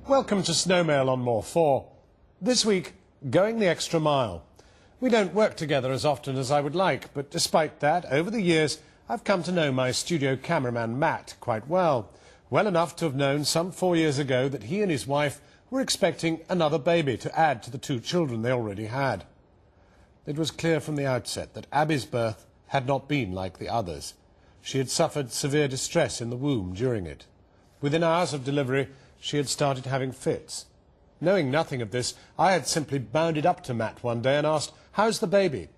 Welcome to Snowmail on More 4. This week, going the extra mile. We don't work together as often as I would like, but despite that, over the years, I've come to know my studio cameraman Matt quite well. Well enough to have known some 4 years ago that he and his wife were expecting another baby to add to the 2 children they already had. It was clear from the outset that Abby's birth had not been like the others. She had suffered severe distress in the womb during it. Within hours of delivery, she had started having fits. Knowing nothing of this, I had simply bounded up to Matt one day and asked, "How's the baby?"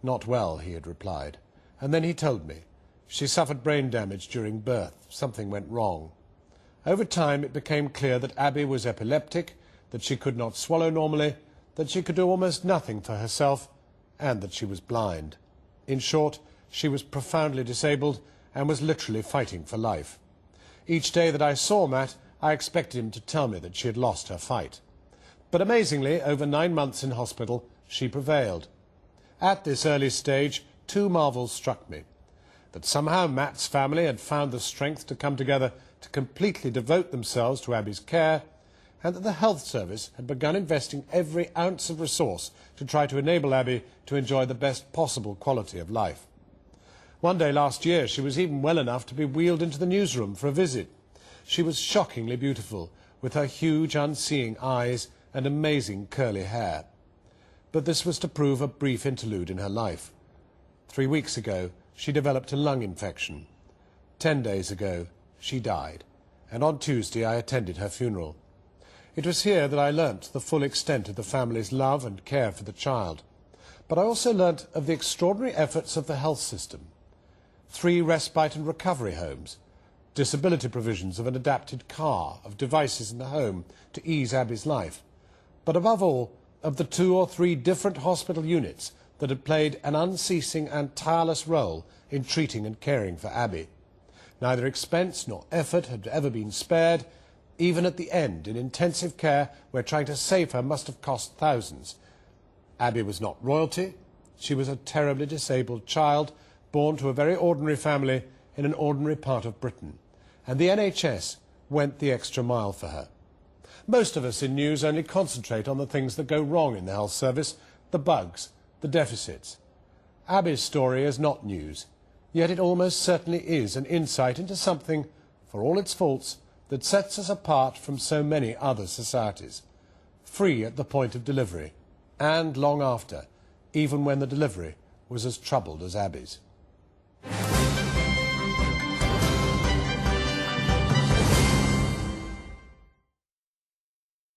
"Not well," he had replied. And then he told me. She suffered brain damage during birth. Something went wrong. Over time, it became clear that Abby was epileptic, that she could not swallow normally, that she could do almost nothing for herself, and that she was blind. In short, she was profoundly disabled and was literally fighting for life. Each day that I saw Matt, I expected him to tell me that she had lost her fight. But amazingly, over 9 months in hospital, she prevailed. At this early stage, 2 marvels struck me. That somehow Matt's family had found the strength to come together to completely devote themselves to Abby's care, and that the health service had begun investing every ounce of resource to try to enable Abby to enjoy the best possible quality of life. One day last year, she was even well enough to be wheeled into the newsroom for a visit. She was shockingly beautiful, with her huge, unseeing eyes and amazing curly hair. But this was to prove a brief interlude in her life. 3 weeks ago, she developed a lung infection. 10 days ago, she died, and on Tuesday I attended her funeral. It was here that I learnt the full extent of the family's love and care for the child. But I also learnt of the extraordinary efforts of the health system. 3 respite and recovery homes, disability provisions of an adapted car, of devices in the home to ease Abby's life, but above all, of the 2 or 3 different hospital units that had played an unceasing and tireless role in treating and caring for Abby. Neither expense nor effort had ever been spared, even at the end, in intensive care where trying to save her must have cost thousands. Abby was not royalty. She was a terribly disabled child, born to a very ordinary family in an ordinary part of Britain. And the NHS went the extra mile for her. Most of us in news only concentrate on the things that go wrong in the health service, the bugs, the deficits. Abby's story is not news, yet it almost certainly is an insight into something, for all its faults, that sets us apart from so many other societies. Free at the point of delivery, and long after, even when the delivery was as troubled as Abby's.